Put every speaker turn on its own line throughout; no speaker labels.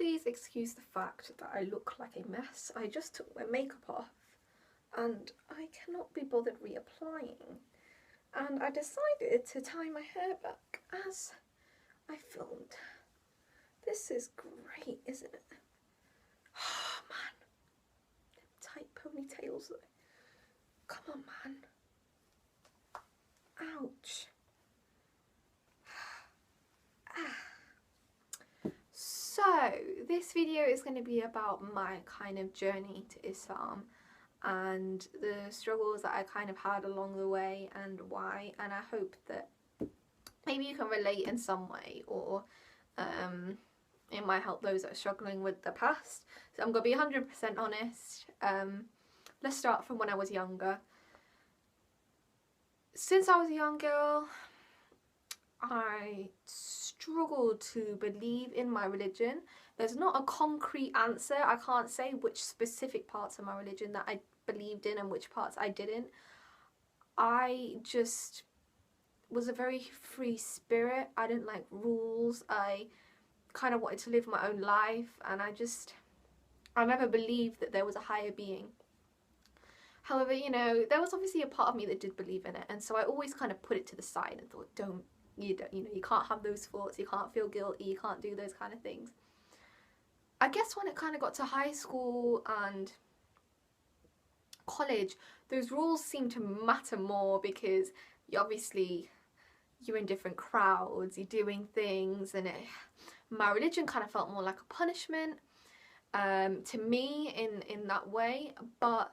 please excuse the fact that I look like a mess. I just took my makeup off and I cannot be bothered reapplying. And I decided to tie my hair back as I filmed. This is great, isn't it? Oh man, tight ponytails though. Come on, man. Ouch. So this video is going to be about my kind of journey to Islam and the struggles that I kind of had along the way and why, and I hope that maybe you can relate in some way, or it might help those that are struggling with the past. So I'm going to be 100% honest. Let's start from when I was younger. Since I was a young girl, I struggled to believe in my religion. There's not a concrete answer. I can't say which specific parts of my religion that I believed in and which parts I didn't. I just was a very free spirit. I didn't like rules. I kind of wanted to live my own life, and I never believed that there was a higher being. However, you know, there was obviously a part of me that did believe in it, and so I always kind of put it to the side and thought, you can't have those thoughts, you can't feel guilty, you can't do those kind of things. I guess when it kind of got to high school and college, those rules seemed to matter more, because you're in different crowds, you're doing things, and my religion kind of felt more like a punishment to me in that way. But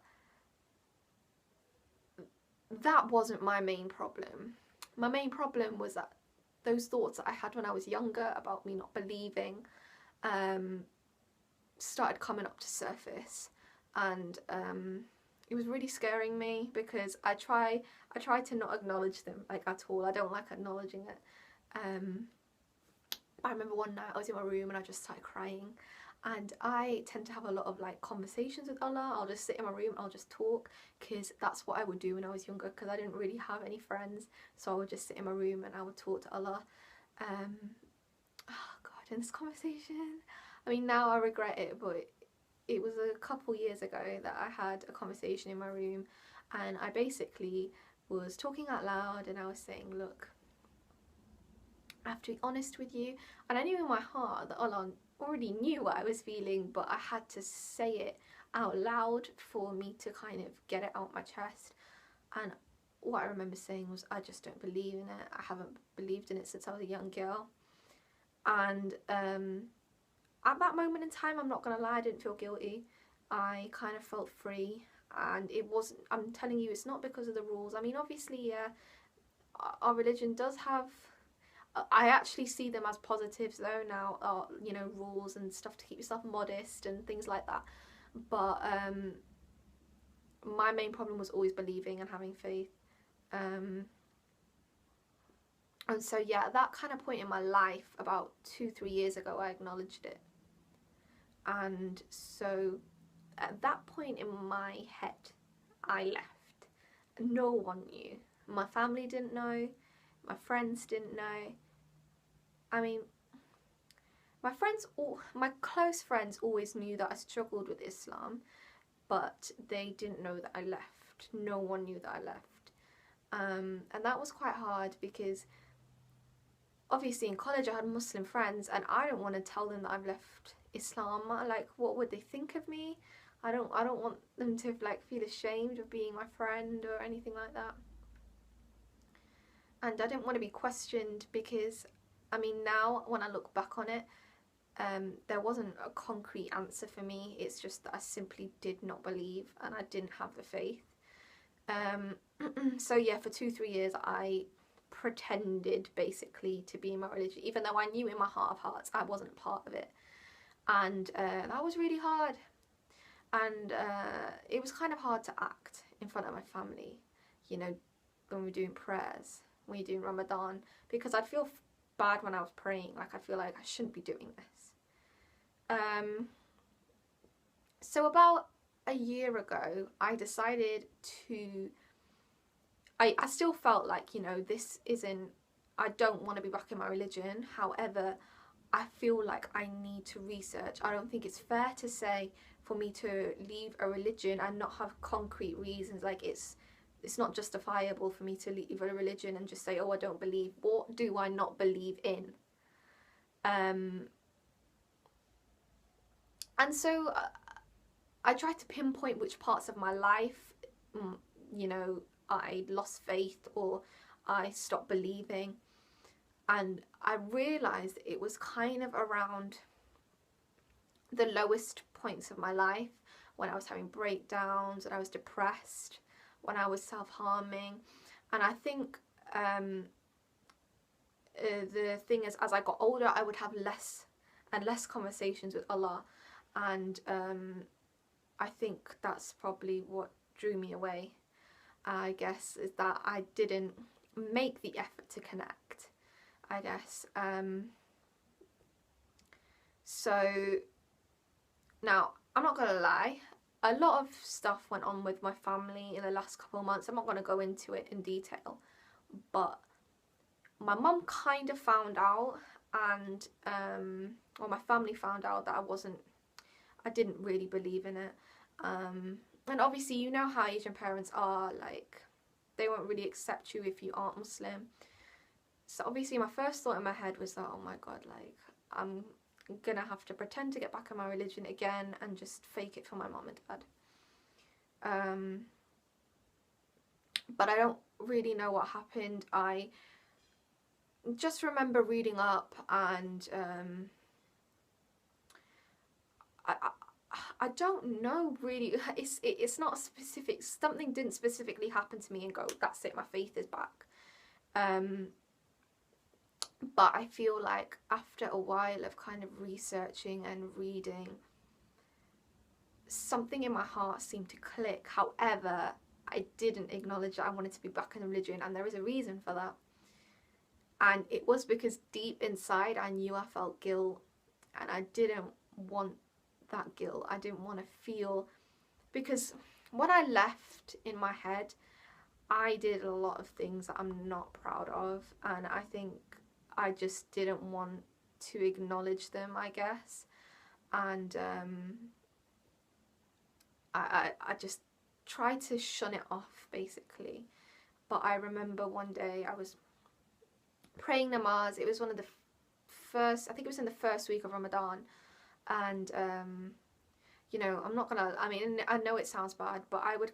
that wasn't my main problem. My main problem was that those thoughts that I had when I was younger about me not believing started coming up to surface, and it was really scaring me, because I try to not acknowledge them like at all. I don't like acknowledging it. I remember one night I was in my room and I just started crying, and I tend to have a lot of like conversations with Allah. I'll just sit in my room and I'll just talk, because that's what I would do when I was younger, because I didn't really have any friends, so I would just sit in my room and I would talk to Allah. Oh god, in this conversation, I mean, now I regret it, but it was a couple years ago that I had a conversation in my room, and I basically was talking out loud and I was saying, look, I have to be honest with you, and I knew in my heart that Allah already knew what I was feeling, but I had to say it out loud for me to kind of get it out my chest. And what I remember saying was, I just don't believe in it. I haven't believed in it since I was a young girl. And at that moment in time, I'm not gonna lie, I didn't feel guilty. I kind of felt free, and it wasn't, I'm telling you, it's not because of the rules. I mean, obviously, yeah, our religion does have, I actually see them as positives though now, you know, rules and stuff to keep yourself modest and things like that. But my main problem was always believing and having faith. And so yeah, at that kind of point in my life, about 2-3 years ago, I acknowledged it. And so at that point in my head, I left. No one knew. My family didn't know. My friends didn't know. I mean, my close friends always knew that I struggled with Islam, but they didn't know that I left. No one knew that I left. And that was quite hard, because obviously in college I had Muslim friends, and I don't want to tell them that I've left Islam. Like, what would they think of me? I don't want them to like feel ashamed of being my friend or anything like that. And I didn't want to be questioned, because I mean, now when I look back on it, there wasn't a concrete answer for me. It's just that I simply did not believe, and I didn't have the faith. So yeah, for 2-3 years I pretended basically to be in my religion, even though I knew in my heart of hearts I wasn't a part of it. And that was really hard. And it was kind of hard to act in front of my family, you know, when we were doing prayers, when you're doing Ramadan, because I'd feel bad when I was praying. Like, I feel like I shouldn't be doing this. So about a year ago, I decided to, I still felt like, you know, this isn't, I don't want to be back in my religion. However, I feel like I need to research. I don't think it's fair to say for me to leave a religion and not have concrete reasons. Like it's not justifiable for me to leave a religion and just say, oh, I don't believe. What do I not believe in? And so I tried to pinpoint which parts of my life, you know, I lost faith or I stopped believing. And I realised it was kind of around the lowest points of my life, when I was having breakdowns, when I was depressed, when I was self-harming. And I think the thing is, as I got older, I would have less and less conversations with Allah. And I think that's probably what drew me away, I guess, is that I didn't make the effort to connect, I guess. So now, I'm not gonna lie, a lot of stuff went on with my family in the last couple of months. I'm not gonna go into it in detail, but my mum kind of found out, and well, my family found out that I didn't really believe in it. And obviously, you know how Asian parents are, like, they won't really accept you if you aren't Muslim. So obviously my first thought in my head was that, oh my god, like, I'm gonna have to pretend to get back in my religion again and just fake it for my mum and dad. But I don't really know what happened. I just remember reading up, and I don't know really. It's not specific. Something didn't specifically happen to me and go, that's it, my faith is back. But I feel like after a while of kind of researching and reading, something in my heart seemed to click. However, I didn't acknowledge that I wanted to be back in religion, and there is a reason for that. And it was because deep inside I knew I felt guilt, and I didn't want that guilt. I didn't want to feel, because when I left, in my head, I did a lot of things that I'm not proud of, and I think I just didn't want to acknowledge them, I guess. And I just tried to shun it off, basically. But I remember one day I was praying namaz. It was one of the first, I think it was in the first week of Ramadan. And, you know, I'm not gonna, I mean, I know it sounds bad, but I would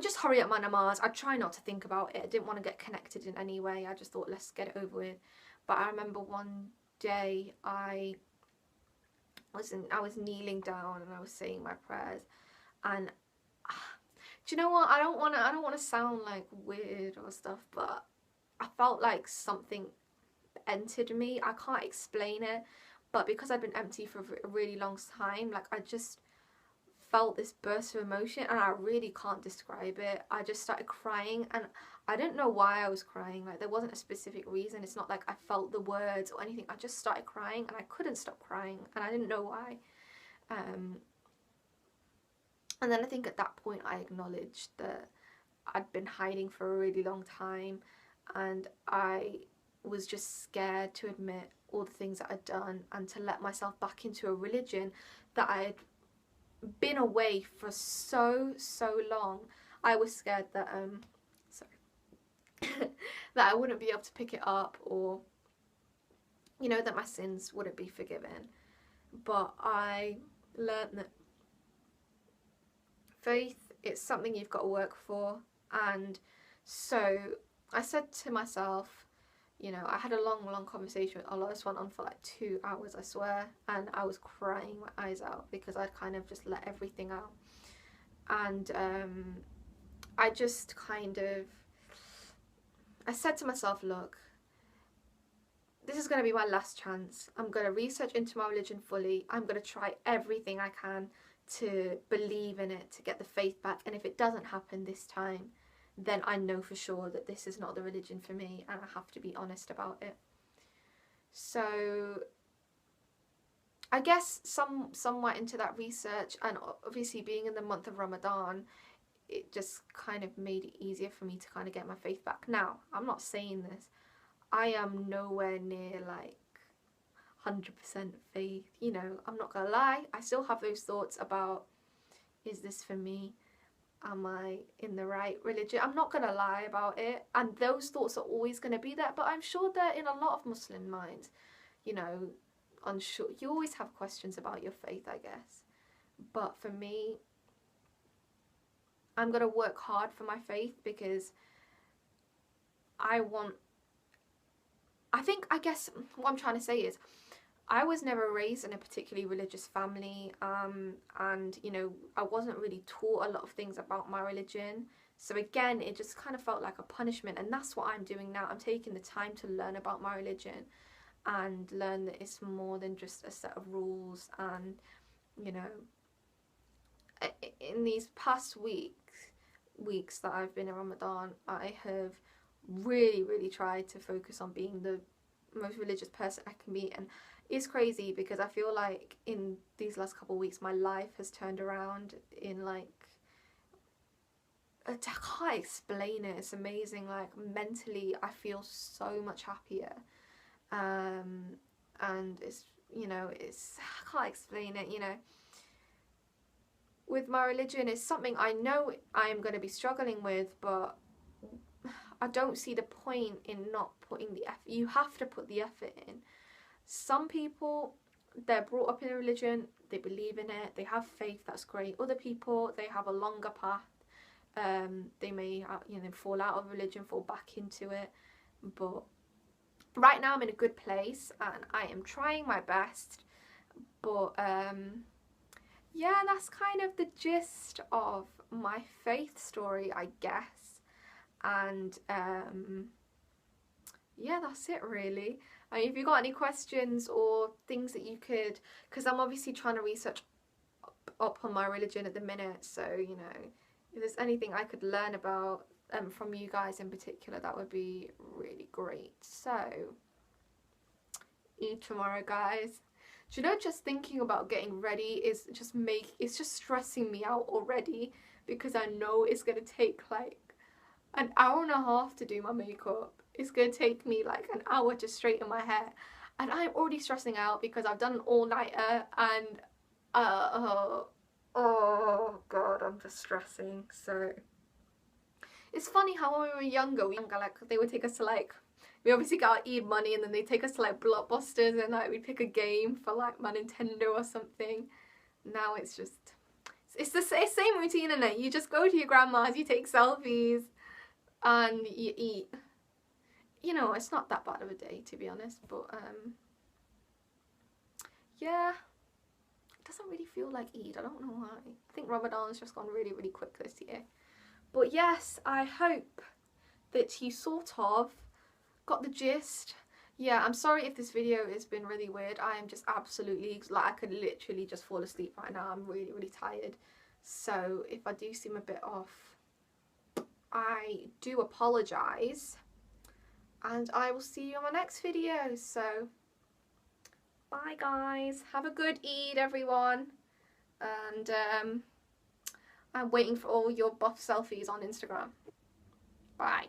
just hurry up my namaz. I'd try not to think about it. I didn't want to get connected in any way. I just thought, let's get it over with. But I remember one day I was kneeling down and I was saying my prayers, and do you know what? I don't want to sound like weird or stuff, but I felt like something entered me. I can't explain it, but because I've been empty for a really long time, like, I just felt this burst of emotion, and I really can't describe it. I just started crying, and I didn't know why I was crying. Like, there wasn't a specific reason. It's not like I felt the words or anything. I just started crying, and I couldn't stop crying, and I didn't know why. And then I think at that point I acknowledged that I'd been hiding for a really long time, and I was just scared to admit all the things that I'd done and to let myself back into a religion that I had been away for so long. I was scared that that I wouldn't be able to pick it up, or, you know, that my sins wouldn't be forgiven. But I learned that faith, it's something you've got to work for. And so I said to myself, you know, I had a long conversation with Allah. This went on for like 2 hours, I swear, and I was crying my eyes out because I'd kind of just let everything out. And I just kind of, I said to myself, look, this is going to be my last chance. I'm going to research into my religion fully. I'm going to try everything I can to believe in it, to get the faith back. And if it doesn't happen this time, then I know for sure that this is not the religion for me, and I have to be honest about it. So I guess somewhat into that research, and obviously being in the month of Ramadan, it just kind of made it easier for me to kind of get my faith back. Now, I'm not saying this, I am nowhere near like 100% faith. You know, I'm not gonna lie, I still have those thoughts about, is this for me? Am I in the right religion? I'm not gonna lie about it, and those thoughts are always gonna be there, but I'm sure they're in a lot of Muslim minds, you know, unsure. You always have questions about your faith, I guess, but for me, I'm gonna work hard for my faith because I guess what I'm trying to say is, I was never raised in a particularly religious family, and you know, I wasn't really taught a lot of things about my religion. So again, it just kind of felt like a punishment, and that's what I'm doing now. I'm taking the time to learn about my religion and learn that it's more than just a set of rules. And you know, in these past weeks that I've been in Ramadan, I have really tried to focus on being the most religious person I can be. And it's crazy because I feel like in these last couple of weeks my life has turned around in like, I can't explain it, it's amazing. Like mentally I feel so much happier, and it's, you know, it's, I can't explain it, you know. With my religion, it's something I know I am going to be struggling with, but I don't see the point in not putting the effort. You have to put the effort in. Some people, they're brought up in a religion, they believe in it, they have faith, that's great. Other people, they have a longer path. They may, you know, fall out of religion, fall back into it. But right now I'm in a good place and I am trying my best. But yeah, that's kind of the gist of my faith story, I guess. And yeah, that's it really. I mean, if you've got any questions or things that you could, because I'm obviously trying to research up on my religion at the minute, so you know, if there's anything I could learn about from you guys in particular, that would be really great. So, Eid tomorrow, guys. Do you know, just thinking about getting ready is just it's just stressing me out already, because I know it's gonna take like an hour and a half to do my makeup. It's gonna take me like an hour to straighten my hair, and I'm already stressing out because I've done an all-nighter, and oh god, I'm just stressing. So it's funny how when we were younger, like they would take us to like, we obviously got our Eid money, and then they take us to like Blockbusters, and like we'd pick a game for like my Nintendo or something. Now it's just, it's the same routine, isn't it? You just go to your grandma's, you take selfies, and you eat. You know, it's not that bad of a day, to be honest, but yeah, it doesn't really feel like Eid. I don't know why. I think Ramadan's just gone really quick this year. But yes, I hope that you sort of got the gist. Yeah, I'm sorry if this video has been really weird. I am just absolutely, like, I could literally just fall asleep right now. I'm really tired. So if I do seem a bit off, I do apologise. And I will see you on my next video. So, bye guys. Have a good Eid, everyone. And I'm waiting for all your buff selfies on Instagram. Bye.